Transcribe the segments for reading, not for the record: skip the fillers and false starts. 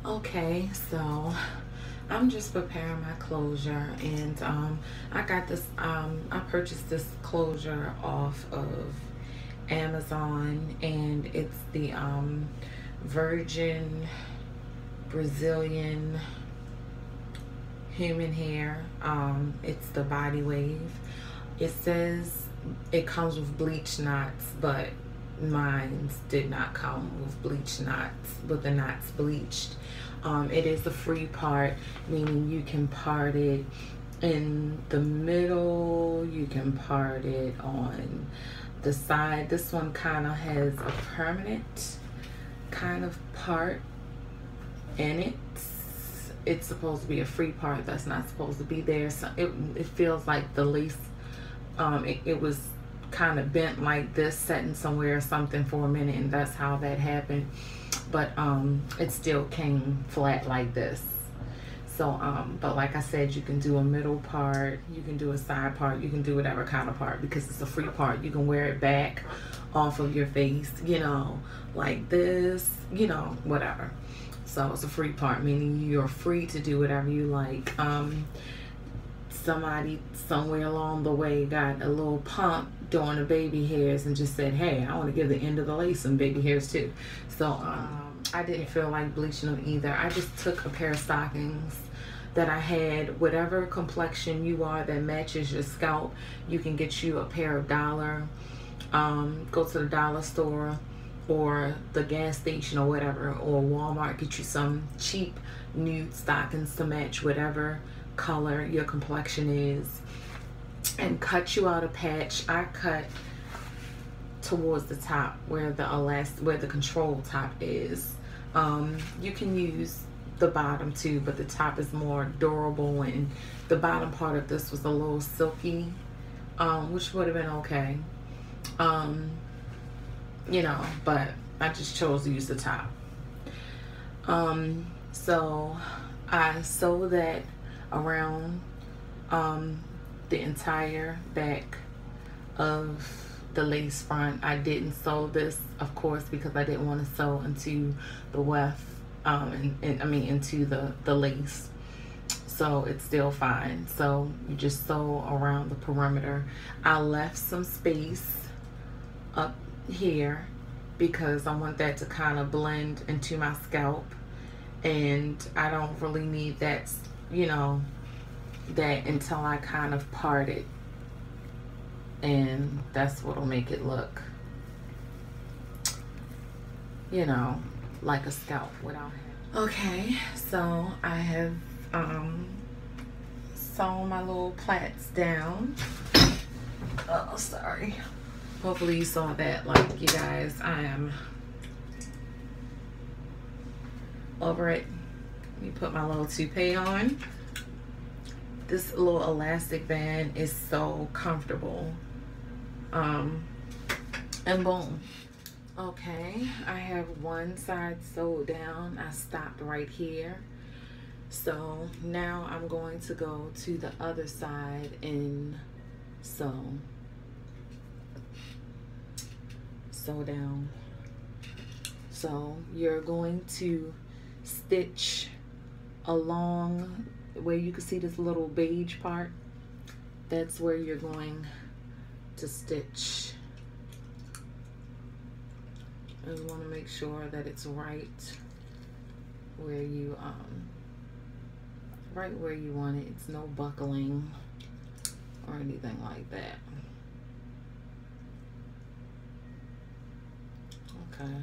Okay, so I'm just preparing my closure, and I got this. I purchased this closure off of Amazon, and it's the Virgin Brazilian human hair. It's the body wave. It says it comes with bleach knots, but mine did not come with bleach knots, with the knots bleached. It is the free part, meaning you can part it in the middle, you can part it on the side. This one kind of has a permanent kind of part in it. It's supposed to be a free part that's not supposed to be there. So it feels like the lace, it was kind of bent like this, setting somewhere or something for a minute, and that's how that happened. But it still came flat like this. So but like I said, you can do a middle part, you can do a side part, you can do whatever kind of part, because it's a free part. You can wear it back off of your face, you know, like this, you know, whatever. So it's a free part, meaning you're free to do whatever you like. Somebody somewhere along the way got a little pump doing the baby hairs and just said, hey, I want to give the end of the lace some baby hairs too. So I didn't feel like bleaching them either. I just took a pair of stockings that I had. Whatever complexion you are that matches your scalp, you can get you a pair of dollar. Go to the dollar store or the gas station or whatever, or Walmart, get you some cheap nude stockings to match whatever color your complexion is, and cut you out a patch. I cut towards the top where the control top is. You can use the bottom too, but the top is more durable, and the bottom part of this was a little silky, which would have been okay, you know, but I just chose to use the top. So I sewed that around the entire back of the lace front. I didn't sew this, of course, because I didn't want to sew into the weft, into the lace. So it's still fine. So you just sew around the perimeter. I left some space up here because I want that to kind of blend into my scalp, and I don't really need that, you know, that until I kind of part it, and that's what'll make it look, you know, like a scalp without hair. Okay, so I have sewn my little plaits down. Oh, sorry. Hopefully you saw that. Like, you guys, I am over it. Let me put my little toupee on. This little elastic band is so comfortable. And boom. Okay, I have one side sewed down. I stopped right here. So now I'm going to go to the other side and sew down. So you're going to stitch along where you can see this little beige part. That's where you're going to stitch. And you want to make sure that it's right where you want it. It's no buckling or anything like that. Okay.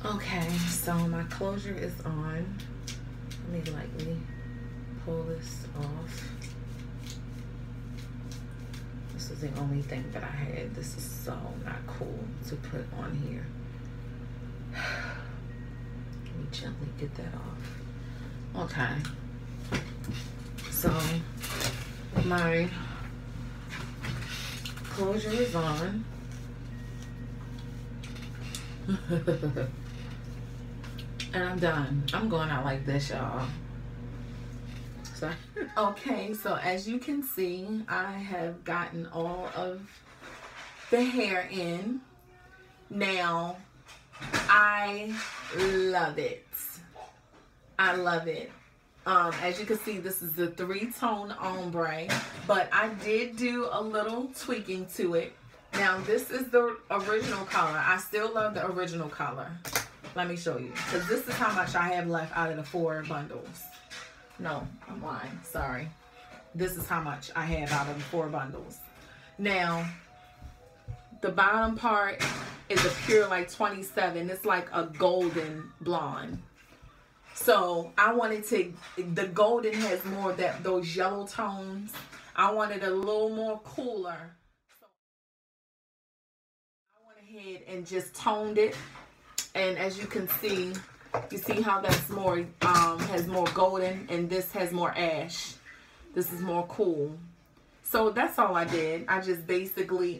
Okay, so my closure is on. Let me lightly pull this off. This is the only thing that I had. This is so not cool to put on here. Let me gently get that off. Okay. So my closure is on. And I'm done. I'm going out like this, y'all. Sorry. Okay, so as you can see, I have gotten all of the hair in. Now, I love it. I love it. As you can see, this is the 3-tone ombre, but I did do a little tweaking to it. Now, this is the original color. I still love the original color. Let me show you, because this is how much I have left out of the 4 bundles. No, I'm lying. Sorry. This is how much I have out of the 4 bundles. Now, the bottom part is a pure like 27. It's like a golden blonde. So I wanted to, the golden has more of that, those yellow tones. I wanted a little more cooler. So I went ahead and just toned it. And as you can see, you see how that's more, has more golden, and this has more ash. This is more cool. So that's all I did. I just basically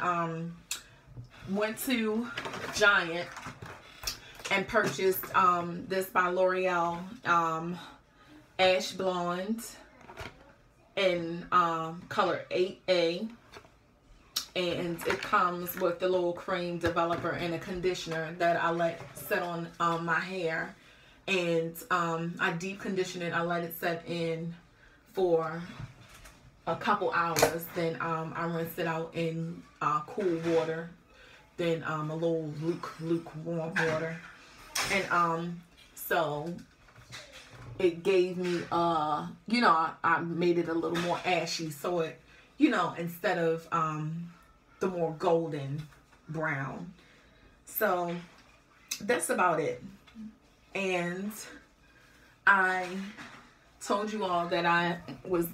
went to Giant and purchased this by L'Oreal Ash Blonde in color 8A. And it comes with the little cream developer and a conditioner that I let set on my hair. And I deep condition it. I let it set in for a couple hours. Then I rinse it out in cool water. Then a little lukewarm water. And so it gave me you know, I made it a little more ashy, so it, you know, instead of the more golden brown. So that's about it. And I told you all that I was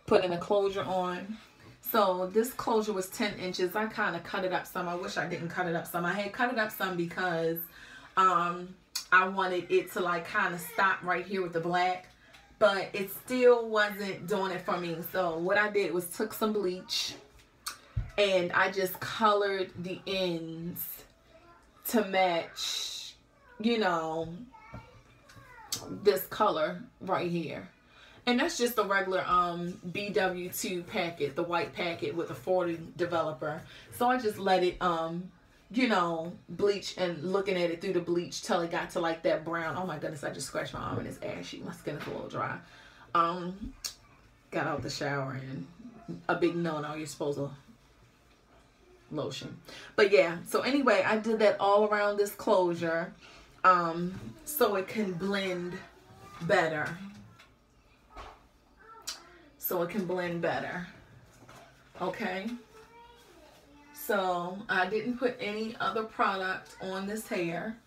putting a closure on. So this closure was 10 inches. I kind of cut it up some. I wish I didn't cut it up some. I had cut it up some because I wanted it to like kind of stop right here with the black, but it still wasn't doing it for me. So what I did was took some bleach and I just colored the ends to match, you know, this color right here. And that's just a regular BW2 packet, the white packet with a 40 developer. So I just let it, you know, bleach, and looking at it through the bleach till it got to like that brown. Oh my goodness, I just scratched my arm and it's ashy. My skin is a little dry. Got out the shower, and a big no-no, you're supposed to lotion. But yeah, so anyway, I did that all around this closure so it can blend better. So it can blend better. Okay. So I didn't put any other product on this hair.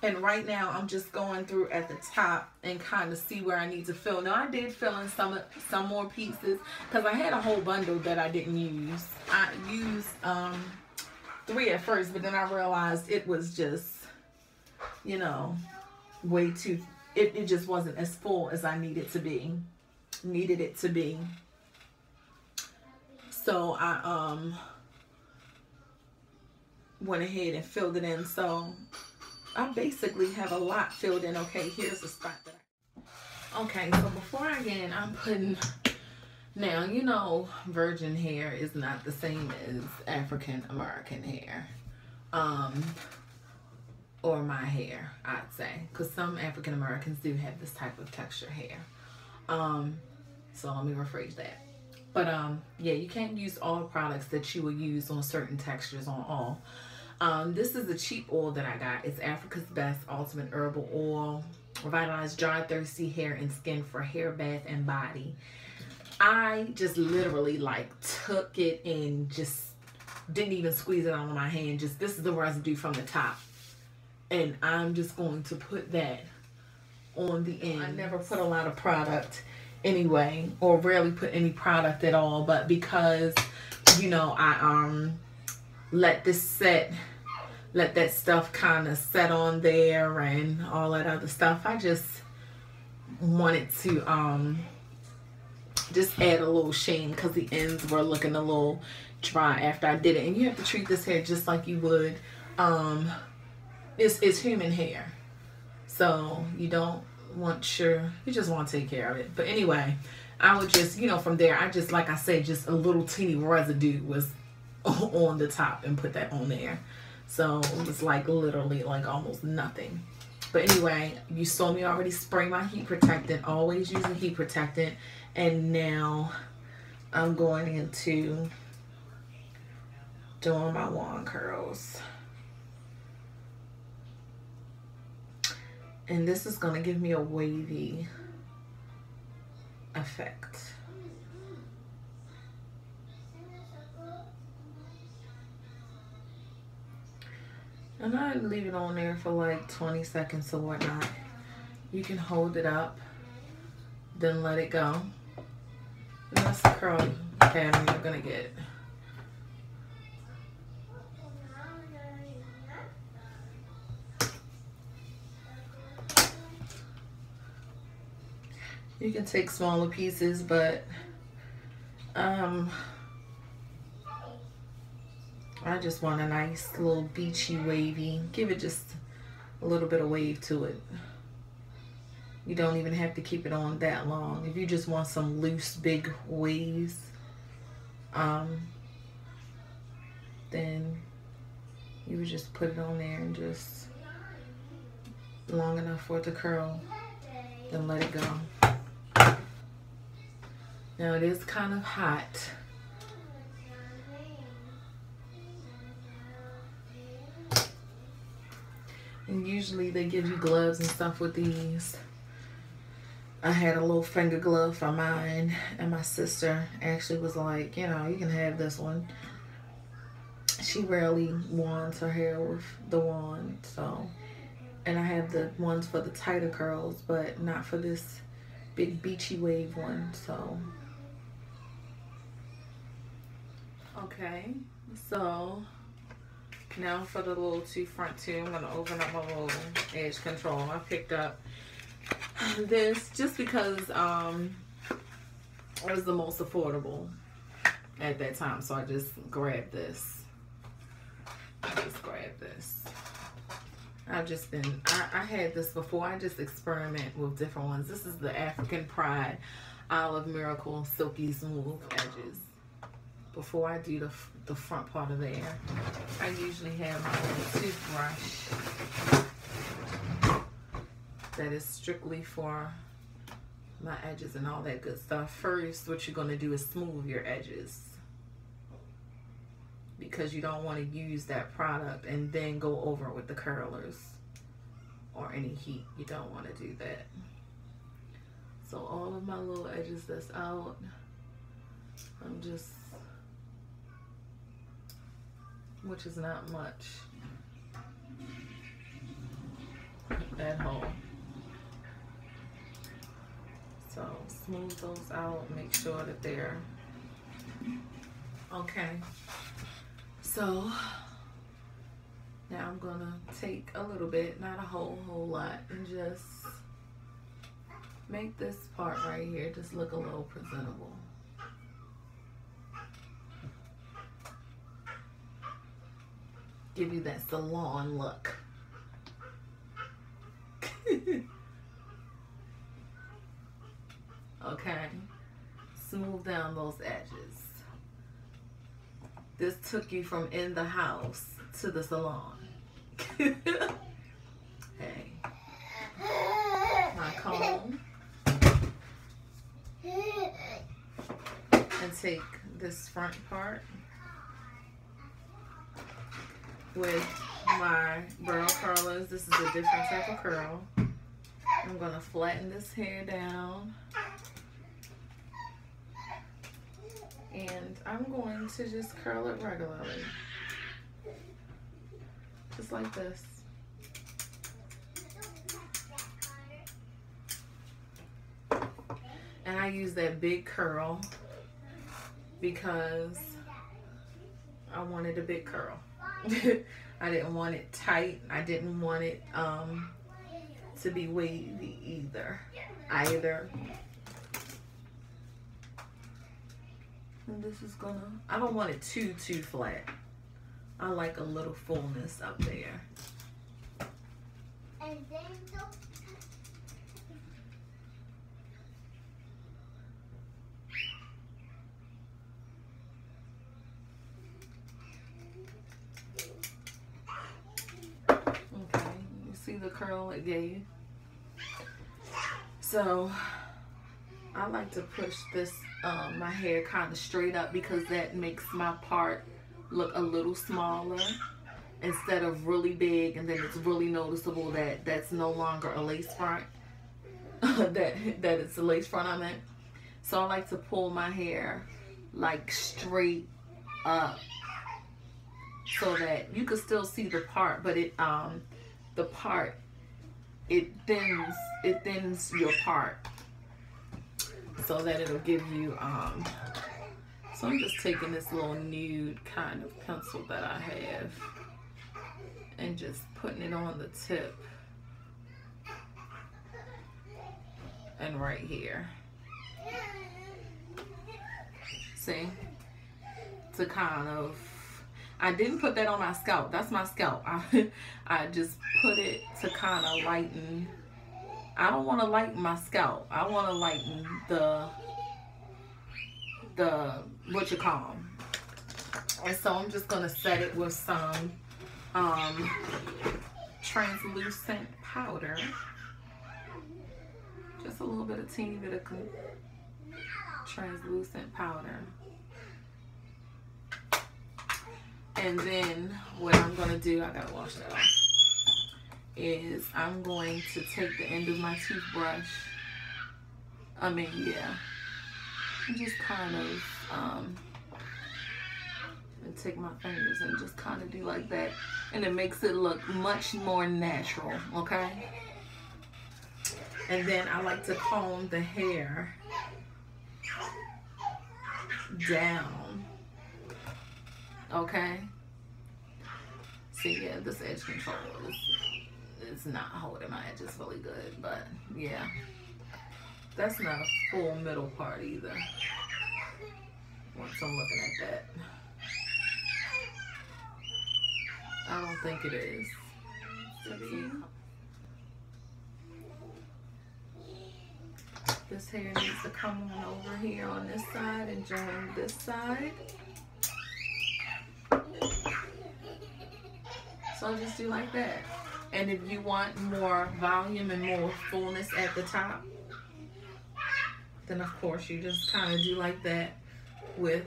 And right now I'm just going through at the top and kind of see where I need to fill. Now I did fill in some more pieces because I had a whole bundle that I didn't use. I used 3 at first, but then I realized it was just, you know, way too, it just wasn't as full as I needed it to be. So I went ahead and filled it in. So I basically have a lot filled in. Okay, here's the spot that okay, so before I get in, I'm putting, now, you know, virgin hair is not the same as African American hair. Or my hair, I'd say, because some African Americans do have this type of texture hair. So let me rephrase that. But yeah, you can't use all products that you will use on certain textures on all. This is the cheap oil that I got. It's Africa's Best Ultimate Herbal Oil. Revitalized dry, thirsty hair and skin for hair, bath, and body. I just literally like took it and just didn't even squeeze it on my hand. Just, this is the residue from the top. And I'm just going to put that on the end. I never put a lot of product anyway, or rarely put any product at all, but because, you know, I let this set, let that stuff kind of set on there and all that other stuff, I just wanted to just add a little sheen because the ends were looking a little dry after I did it. And you have to treat this hair just like you would it's human hair, so you don't want you just want to take care of it. But anyway, I would just, you know, from there, I just, like I said, just a little teeny residue was on the top and put that on there. So it was like literally like almost nothing. But anyway, you saw me already spray my heat protectant, always using heat protectant. And now I'm going into doing my wand curls. And this is going to give me a wavy effect. And I leave it on there for like 20 seconds or whatnot. You can hold it up, then let it go. And that's the curl pattern you're gonna get. You can take smaller pieces, but I just want a nice little beachy wavy. Give it just a little bit of wave to it. You don't even have to keep it on that long. If you just want some loose, big waves, then you would just put it on there and just long enough for it to curl, then let it go. Now it is kind of hot. And usually they give you gloves and stuff with these. I had a little finger glove for mine, and my sister actually was like, you know, you can have this one. She rarely wands her hair with the wand, so. And I have the ones for the tighter curls, but not for this big beachy wave one, so. Okay, so now for the little two front two, I'm gonna open up my little edge control. I picked up this just because it was the most affordable at that time, so I just grabbed this. I've just been, I had this before. I just experiment with different ones. This is the African Pride Olive Miracle Silky Smooth Edges. Before I do the front part of the hair, I usually have my little toothbrush that is strictly for my edges and all that good stuff. First, what you're going to do is smooth your edges, because you don't want to use that product and then go over it with the curlers or any heat. You don't want to do that. So all of my little edges that's out, I'm just, which is not much at home. So smooth those out, make sure that they're okay. So now I'm gonna take a little bit, not a whole lot, and just make this part right here just look a little presentable. Give you that salon look. Okay, smooth down those edges. This took you from in the house to the salon. Hey, my comb, and take this front part with my burl curlers. This is a different type of curl. I'm gonna flatten this hair down, and I'm going to just curl it regularly, just like this. And I use that big curl because I wanted a big curl. I didn't want it tight. I didn't want it to be wavy either. And this is gonna, I don't want it too flat. I like a little fullness up there. And then See the curl it gave? So I like to push this my hair kind of straight up because that makes my part look a little smaller instead of really big, and then it's really noticeable that that's no longer a lace front. that it's a lace front, I meant. So I like to pull my hair like straight up so that you can still see the part, but it thins your part so that it'll give you so I'm just taking this little nude kind of pencil that I have and just putting it on the tip and right here. See? To kind of, I didn't put that on my scalp. That's my scalp. I just put it to kind of lighten. I don't want to lighten my scalp. I want to lighten the what you call them. And so I'm just going to set it with some translucent powder. Just a little bit, a teeny bit of translucent powder. And then what I'm going to do, I got to wash that off, is I'm going to take the end of my toothbrush, and just kind of, and take my fingers and just kind of do like that. And it makes it look much more natural, okay? And then I like to comb the hair down, okay? See, yeah, this edge control is not holding my edges really good, but yeah, that's not a full middle part either. Once I'm looking at that, I don't think it is. This hair needs to come on over here on this side and join this side. So I'll just do like that. And if you want more volume and more fullness at the top, then of course you just kind of do like that with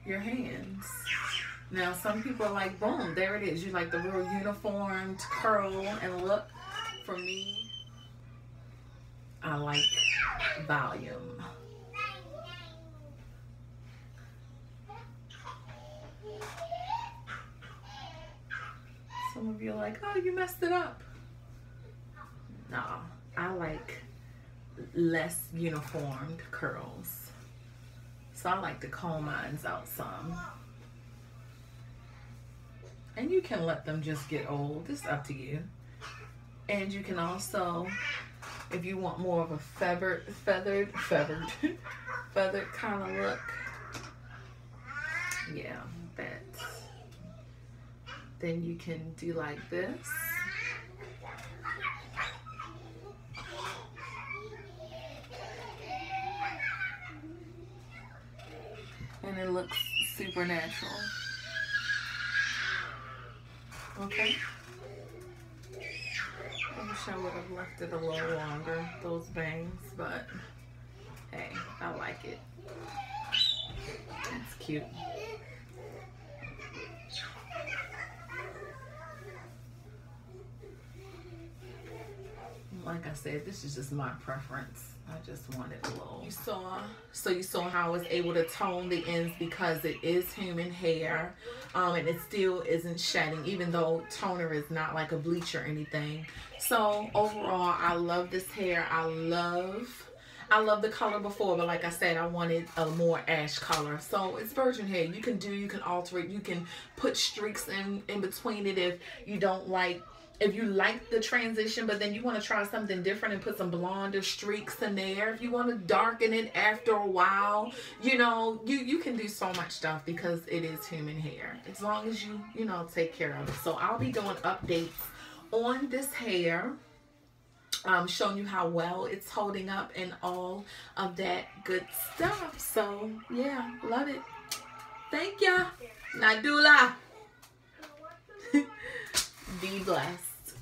your hands. Now some people are like, boom, there it is. You like the real uniformed curl and look. For me, I like volume. Some of you are like, oh, you messed it up. No, I like less uniformed curls. So I like to comb mine out some. And you can let them just get old. It's up to you. And you can also, if you want more of a feathered kind of look, yeah, then you can do like this. And it looks super natural. Okay. I wish I would have left it a little longer, those bangs, but hey, I like it. It's cute. Like I said, this is just my preference. I just wanted a little. You saw how I was able to tone the ends because it is human hair, and it still isn't shedding, even though toner is not like a bleach or anything. So overall, I love this hair. I love the color before, but like I said, I wanted a more ash color. So it's virgin hair. You can alter it. You can put streaks in between it if you don't like. If you like the transition, but then you want to try something different and put some blonder streaks in there. If you want to darken it after a while, you know, you can do so much stuff because it is human hair. As long as you take care of it. So I'll be doing updates on this hair, showing you how well it's holding up and all of that good stuff. So yeah, love it. Thank ya, Nadula. Be blessed.